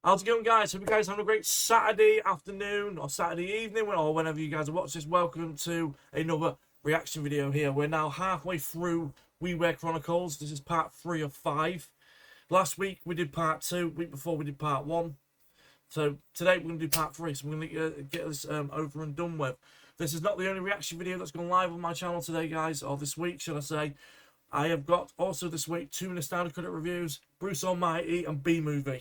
How's it going, guys? Hope you guys having a great Saturday afternoon or Saturday evening or whenever you guys watch this. Welcome to another reaction video here. We're now halfway through Ware Chronicles. This is part 3 of 5. Last week we did part 2. Week before we did part 1. So today we're going to do part 3. So we're going to get this over and done with. This is not the only reaction video that's gone live on my channel today, guys, or this week, should I say. I have got also this week 2 Nostalgia Credit reviews, Bruce Almighty and B-Movie.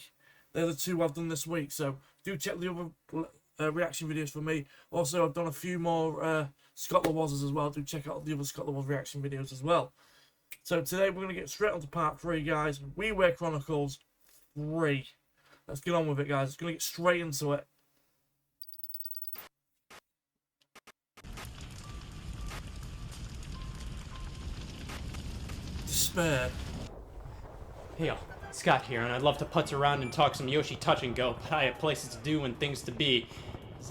They're the 2 I've done this week, so do check the other reaction videos for me. Also, I've done a few more Scott Lawaz's as well. Do check out the other Scott Lawaz reaction videos as well. So today we're going to get straight on to part 3, guys. Ware Chronicles 3. Let's get on with it, guys. It's going to get straight into it. Despair. Hey y'all, Scott here, and I'd love to putz around and talk some Yoshi Touch and Go, but I have places to do and things to be,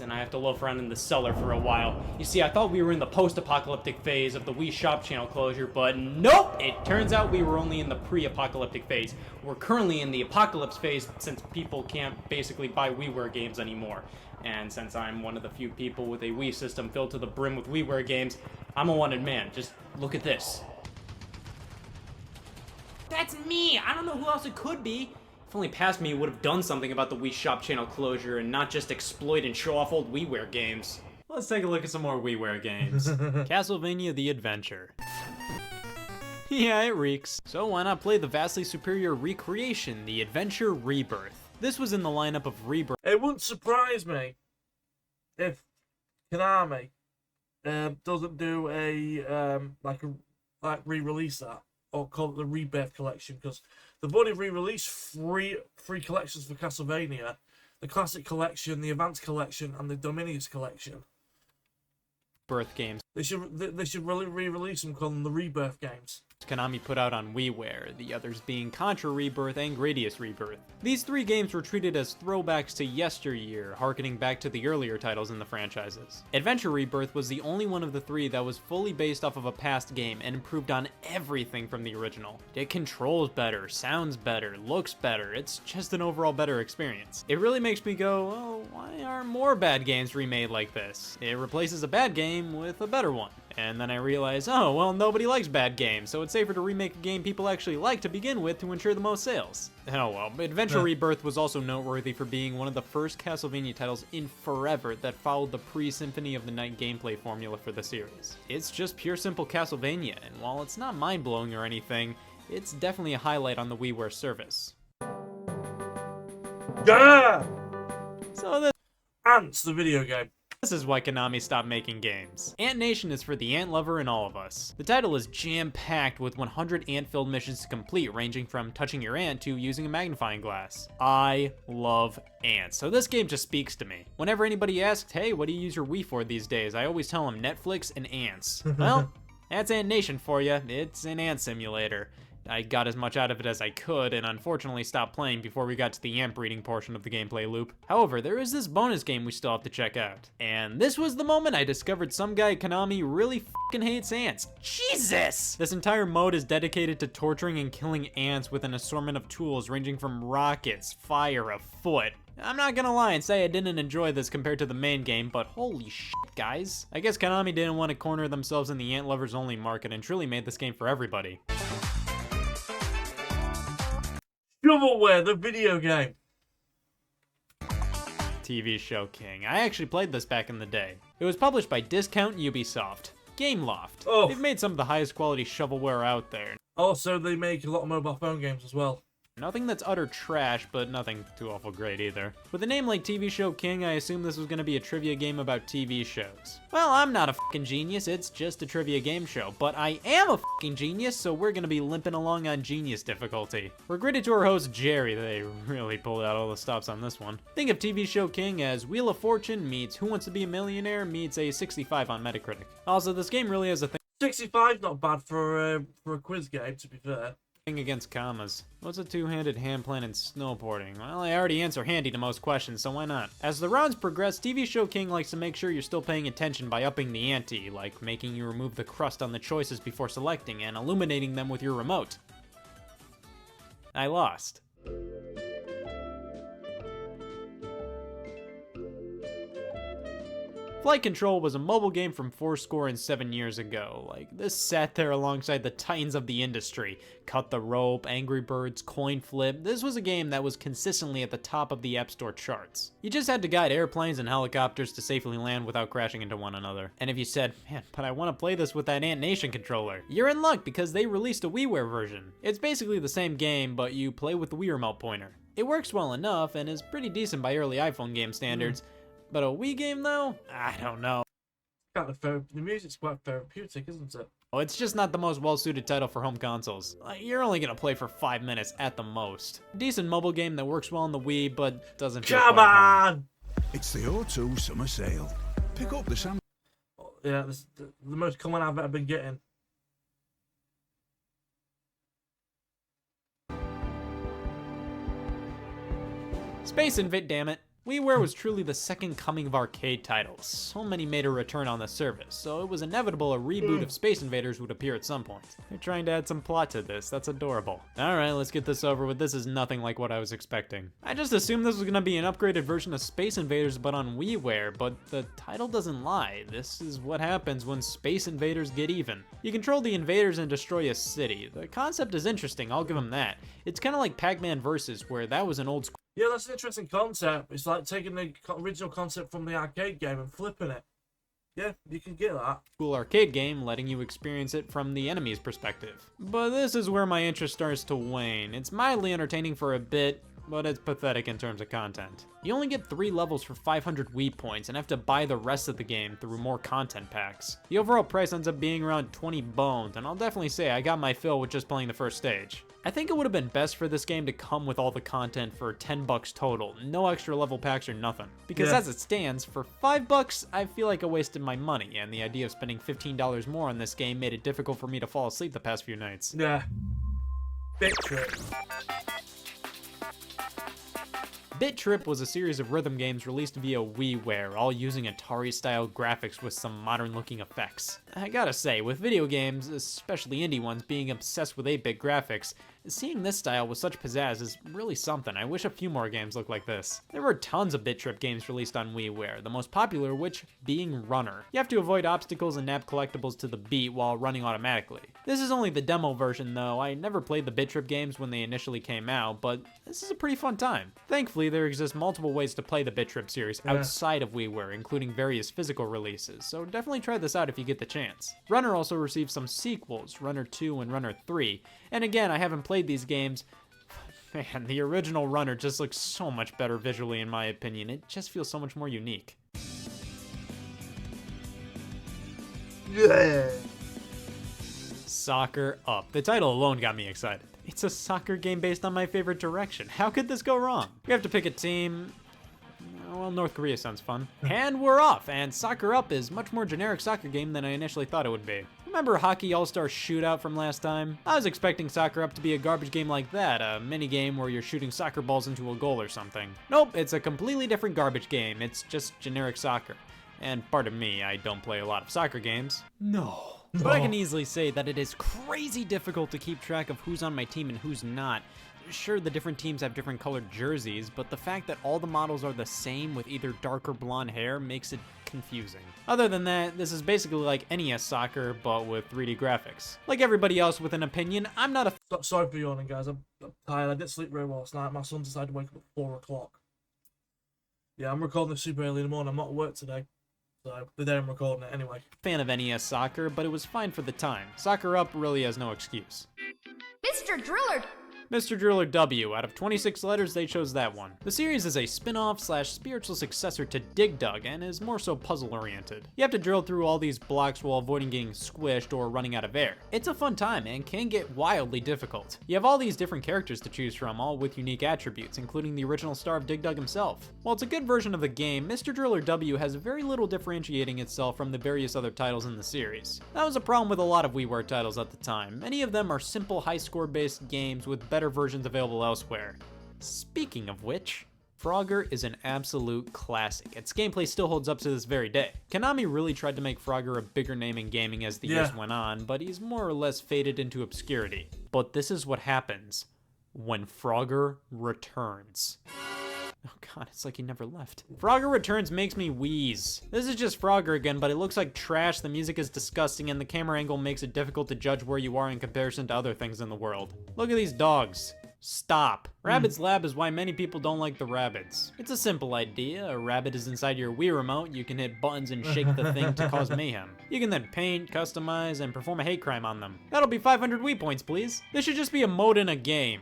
and I have to loaf around in the cellar for a while. You see, I thought we were in the post-apocalyptic phase of the Wii Shop channel closure, but nope! It turns out we were only in the pre-apocalyptic phase. We're currently in the apocalypse phase since people can't basically buy WiiWare games anymore. And since I'm one of the few people with a Wii system filled to the brim with WiiWare games, I'm a wanted man. Just look at this. That's me! I don't know who else it could be. If only past me would have done something about the Wii Shop channel closure and not just exploit and show off old WiiWare games. Let's take a look at some more WiiWare games. Castlevania The Adventure. Yeah, it reeks. So why not play the vastly superior recreation, The Adventure Rebirth? This was in the lineup of Rebirth. It wouldn't surprise me if Konami doesn't do a re-release that, or call it the Rebirth Collection, because they've already re-released three collections for Castlevania: the Classic Collection, the Advanced Collection, and the Dominious Collection. Birth games. They should really re-release them, call them the Rebirth games. Konami put out on WiiWare, the others being Contra Rebirth and Gradius Rebirth. These 3 games were treated as throwbacks to yesteryear, harkening back to the earlier titles in the franchises. Adventure Rebirth was the only one of the 3 that was fully based off of a past game and improved on everything from the original. It controls better, sounds better, looks better, it's just an overall better experience. It really makes me go, oh, why aren't more bad games remade like this? It replaces a bad game with a better one. And then I realize, oh, well, nobody likes bad games, so it's safer to remake a game people actually like to begin with to ensure the most sales. Oh well, Adventure Rebirth was also noteworthy for being one of the first Castlevania titles in forever that followed the pre-Symphony of the Night gameplay formula for the series. It's just pure simple Castlevania, and while it's not mind-blowing or anything, it's definitely a highlight on the WiiWare service. Yeah! So this Ants, the video game. This is why Konami stopped making games. Ant Nation is for the ant lover in all of us. The title is jam-packed with 100 ant-filled missions to complete, ranging from touching your ant to using a magnifying glass. I love ants, so this game just speaks to me. Whenever anybody asks, hey, what do you use your Wii for these days? I always tell them Netflix and ants. Well, that's Ant Nation for you. It's an ant simulator. I got as much out of it as I could, and unfortunately stopped playing before we got to the ant breeding portion of the gameplay loop. However, there is this bonus game we still have to check out. And this was the moment I discovered some guy at Konami really fucking hates ants. Jesus! This entire mode is dedicated to torturing and killing ants with an assortment of tools ranging from rockets, fire, a foot. I'm not gonna lie and say I didn't enjoy this compared to the main game, but holy shit, guys. I guess Konami didn't want to corner themselves in the ant lovers only market and truly made this game for everybody. Shovelware, the video game. TV Show King. I actually played this back in the day. It was published by Discount Ubisoft. Gameloft. Oh. They've made some of the highest quality shovelware out there. Also, they make a lot of mobile phone games as well. Nothing that's utter trash, but nothing too awful great either. With a name like TV Show King, I assumed this was gonna be a trivia game about TV shows. Well, I'm not a fucking genius, it's just a trivia game show, but I am a fucking genius, so we're gonna be limping along on genius difficulty. We're graded to our host, Jerry. They really pulled out all the stops on this one. Think of TV Show King as Wheel of Fortune meets Who Wants to Be a Millionaire meets a 65 on Metacritic. Also, this game really has a thing 65 not bad for a quiz game, to be fair. Against commas. What's a two-handed hand plan in snowboarding? Well, I already answer handy to most questions, so why not? As the rounds progress, TV Show King likes to make sure you're still paying attention by upping the ante, like making you remove the crust on the choices before selecting and illuminating them with your remote. I lost. Flight Control was a mobile game from 7 years ago. Like, this sat there alongside the titans of the industry. Cut the Rope, Angry Birds, Coin Flip. This was a game that was consistently at the top of the App Store charts. You just had to guide airplanes and helicopters to safely land without crashing into one another. And if you said, man, but I want to play this with that Ant Nation controller, you're in luck because they released a WiiWare version. It's basically the same game, but you play with the Wii Remote pointer. It works well enough and is pretty decent by early iPhone game standards. But a Wii game, though? I don't know. The music's quite therapeutic, isn't it? Oh, it's just not the most well-suited title for home consoles. You're only gonna play for 5 minutes at the most. Decent mobile game that works well on the Wii, but doesn't feel Come quite at home. on! It's the O2 summer sale. Pick up the Sam. Yeah, this is the most common I've ever been getting. Space Invade, damn it. WiiWare was truly the second coming of arcade titles. So many made a return on the service, so it was inevitable a reboot of Space Invaders would appear at some point. They're trying to add some plot to this, that's adorable. Alright, let's get this over with. This is nothing like what I was expecting. I just assumed this was gonna be an upgraded version of Space Invaders but on WiiWare, but the title doesn't lie. This is what happens when Space Invaders get even. You control the invaders and destroy a city. The concept is interesting, I'll give them that. It's kinda like Pac-Man Versus, where that was an old school. Yeah, that's an interesting concept. It's like taking the original concept from the arcade game and flipping it. Yeah, you can get that. Cool arcade game, letting you experience it from the enemy's perspective. But this is where my interest starts to wane. It's mildly entertaining for a bit, but it's pathetic in terms of content. You only get 3 levels for 500 Wii points and have to buy the rest of the game through more content packs. The overall price ends up being around 20 bones, and I'll definitely say I got my fill with just playing the first stage. I think it would have been best for this game to come with all the content for $10 total, no extra level packs or nothing. Because Yeah. as it stands, for $5, I feel like I wasted my money, and the idea of spending $15 more on this game made it difficult for me to fall asleep the past few nights. Yeah. Bit Trip. Bit Trip was a series of rhythm games released via WiiWare, all using Atari-style graphics with some modern-looking effects. I gotta say, with video games, especially indie ones, being obsessed with 8-bit graphics, seeing this style with such pizzazz is really something. I wish a few more games looked like this. There were tons of Bit Trip games released on WiiWare, the most popular which being Runner. You have to avoid obstacles and nab collectibles to the beat while running automatically. This is only the demo version though. I never played the Bit Trip games when they initially came out, but this is a pretty fun time. Thankfully, there exist multiple ways to play the Bit Trip series outside of WiiWare, including various physical releases, so definitely try this out if you get the chance. Runner also received some sequels, Runner 2 and Runner 3, and again, I haven't played these games. Man, the original Runner just looks so much better visually in my opinion. It just feels so much more unique. Yeah. Soccer Up. The title alone got me excited. It's a soccer game based on my favorite direction. How could this go wrong? We have to pick a team. Well, North Korea sounds fun. And we're off, and Soccer Up is much more generic soccer game than I initially thought it would be. Remember Hockey All-Star Shootout from last time? I was expecting Soccer Up to be a garbage game like that, a mini game where you're shooting soccer balls into a goal or something. Nope, it's a completely different garbage game. It's just generic soccer. And pardon me, I don't play a lot of soccer games. No. But I can easily say that it is crazy difficult to keep track of who's on my team and who's not. Sure, the different teams have different colored jerseys, but the fact that all the models are the same with either dark or blonde hair makes it confusing. Other than that, this is basically like NES soccer, but with 3D graphics. Like everybody else with an opinion, I'm not a Sorry for yawning, guys. I'm tired. I didn't sleep very well last night. My son decided to wake up at 4 o'clock. Yeah, I'm recording this super early in the morning. I'm not at work today. So, the day I'm recording it anyway. fan of NES soccer, but it was fine for the time. Soccer Up really has no excuse. Mr. Driller! Mr. Driller W. Out of 26 letters, they chose that one. The series is a spin-off / spiritual successor to Dig Dug and is more so puzzle-oriented. You have to drill through all these blocks while avoiding getting squished or running out of air. It's a fun time and can get wildly difficult. You have all these different characters to choose from, all with unique attributes, including the original star of Dig Dug himself. While it's a good version of the game, Mr. Driller W has very little differentiating itself from the various other titles in the series. That was a problem with a lot of WiiWare titles at the time. Many of them are simple high-score based games with better versions available elsewhere. Speaking of which, Frogger is an absolute classic. Its gameplay still holds up to this very day. Konami really tried to make Frogger a bigger name in gaming as the years went on, but he's more or less faded into obscurity. But this is what happens when Frogger returns. Oh god. God, it's like he never left. Frogger Returns makes me wheeze. This is just Frogger again, but it looks like trash, the music is disgusting, and the camera angle makes it difficult to judge where you are in comparison to other things in the world. Look at these dogs. Stop. Rabbids Lab is why many people don't like the Rabbids. It's a simple idea. A rabbit is inside your Wii remote. You can hit buttons and shake the thing to cause mayhem. You can then paint, customize, and perform a hate crime on them. That'll be 500 Wii points, please. This should just be a mode in a game.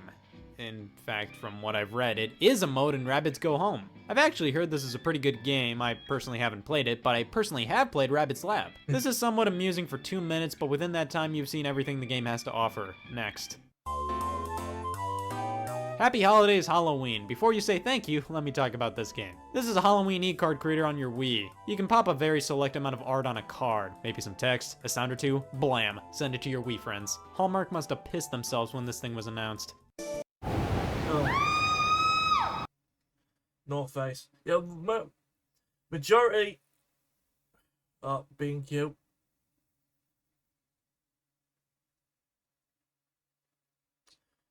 In fact, from what I've read, it is a mode in Rabbids Go Home. I've actually heard this is a pretty good game. I personally haven't played it, but I personally have played Rabbids Lab. This is somewhat amusing for 2 minutes, but within that time, you've seen everything the game has to offer. Next. Happy Holidays Halloween. Before you say thank you, let me talk about this game. This is a Halloween e-card creator on your Wii. You can pop a very select amount of art on a card, maybe some text, a sound or two, blam, send it to your Wii friends. Hallmark must have pissed themselves when this thing was announced. Oh. North Face. Yeah, majority being cute.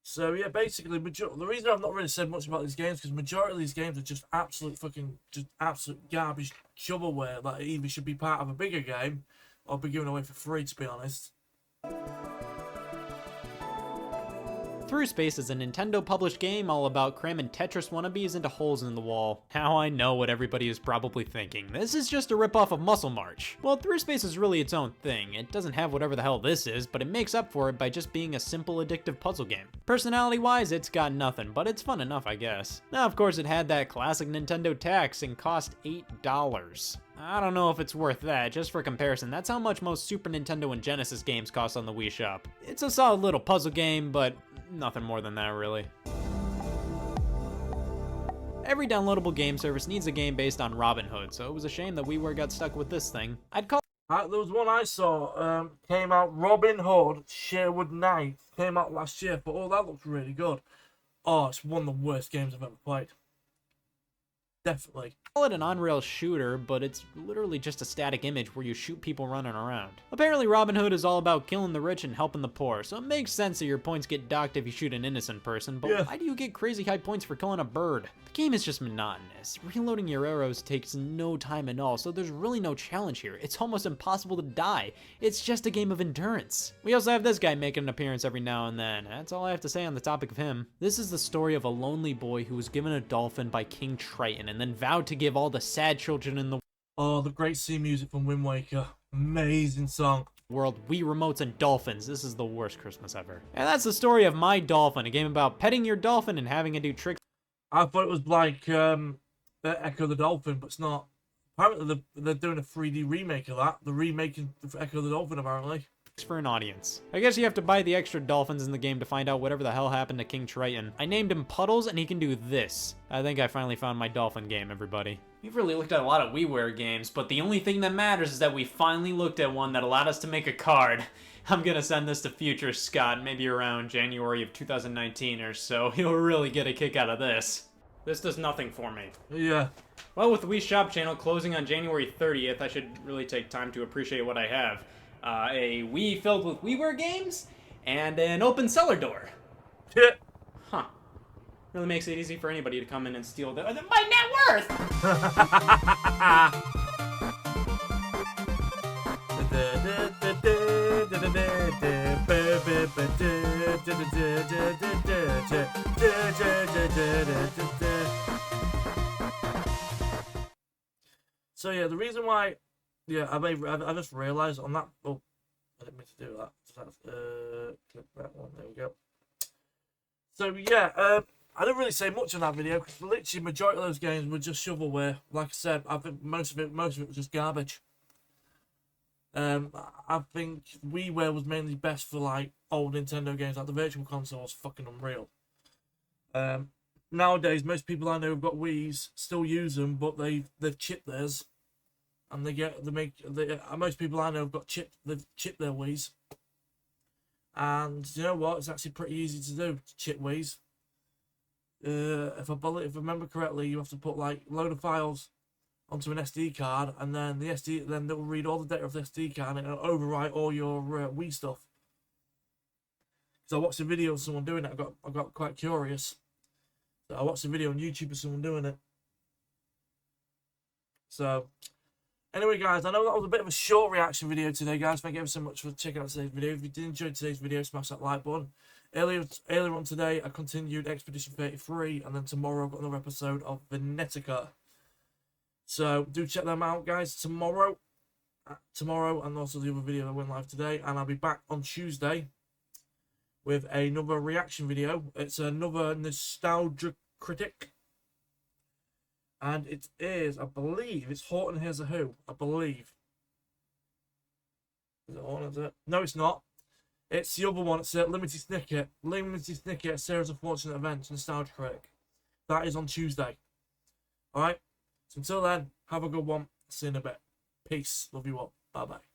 So yeah, basically, the reason I've not really said much about these games because majority of these games are just absolute garbage shovelware that either should be part of a bigger game or be given away for free, to be honest. Through Space is a Nintendo-published game all about cramming Tetris wannabes into holes in the wall. Now I know what everybody is probably thinking. This is just a ripoff of Muscle March. Well, Through Space is really its own thing. It doesn't have whatever the hell this is, but it makes up for it by just being a simple addictive puzzle game. Personality-wise, it's got nothing, but it's fun enough, I guess. Now, of course, it had that classic Nintendo tax and cost $8. I don't know if it's worth that. Just for comparison, that's how much most Super Nintendo and Genesis games cost on the Wii Shop. It's a solid little puzzle game, but nothing more than that, really. Every downloadable game service needs a game based on Robin Hood, so it was a shame that WiiWare got stuck with this thing. There was one I saw, came out, Robin Hood, Sherwood Knight, came out last year, but that looks really good. Oh, it's one of the worst games I've ever played. Definitely. Call it an on-rail shooter, but it's literally just a static image where you shoot people running around. Apparently Robin Hood is all about killing the rich and helping the poor, so it makes sense that your points get docked if you shoot an innocent person, but yeah. Why do you get crazy high points for killing a bird? The game is just monotonous. Reloading your arrows takes no time at all, so there's really no challenge here. It's almost impossible to die. It's just a game of endurance. We also have this guy making an appearance every now and then. That's all I have to say on the topic of him. This is the story of a lonely boy who was given a dolphin by King Triton and then vowed to give all the sad children in the Oh, the great sea music from Wind Waker. Amazing song. World, Wii remotes and dolphins. This is the worst Christmas ever. And that's the story of My Dolphin, a game about petting your dolphin and having it do tricks. I thought it was like Echo the Dolphin, but it's not. Apparently they're doing a 3D remake of that. They're remaking Echo the Dolphin, apparently. For an audience. I guess you have to buy the extra dolphins in the game to find out whatever the hell happened to King Triton. I named him Puddles and he can do this. I think I finally found my dolphin game, everybody. We've really looked at a lot of WiiWare games, but the only thing that matters is that we finally looked at one that allowed us to make a card. I'm gonna send this to future Scott, maybe around January of 2019 or so. He'll really get a kick out of this. This does nothing for me. Yeah. Well, with the Wii Shop channel closing on January 30th, I should really take time to appreciate what I have. A Wii filled with WiiWare games, and an open cellar door. Yeah. Huh. Really makes it easy for anybody to come in and steal my net worth! So yeah, the reason why, yeah, I just realised on that. Oh, I didn't mean to do that. Click that one. There we go. So yeah, I didn't really say much on that video because literally majority of those games were just shovelware. Like I said, I think most of it was just garbage. I think WiiWare was mainly best for like old Nintendo games, like the Virtual Console was fucking unreal. Nowadays, most people I know who've got Wii's still use them, but they've chipped theirs, and most people I know have they've chipped their Wii's. And you know what? It's actually pretty easy to do, to chip Wii's. If I remember correctly, you have to put like a load of files onto an SD card, and then then they'll read all the data of the SD card and it'll overwrite all your Wii stuff. So I watched a video of someone doing it. I got quite curious. So I watched a video on YouTube of someone doing it, So, anyway, guys, I know that was a bit of a short reaction video today, guys. Thank you ever so much for checking out today's video. If you did enjoy today's video, smash that like button. Earlier on today, I continued Expedition 33, and then tomorrow I've got another episode of Venetica. So, do check them out, guys, tomorrow, and also the other video that went live today. And I'll be back on Tuesday with another reaction video. It's another nostalgia critic. And it is, I believe, it's Horton Hears a Who, I believe. Is it Horton, is it? No, it's not. It's the other one. It's Limited Snicket. Limited Snicket, Sarah's Unfortunate Events, Nostalgia Critic. That is on Tuesday. Alright? So until then, have a good one. See you in a bit. Peace. Love you all. Bye-bye.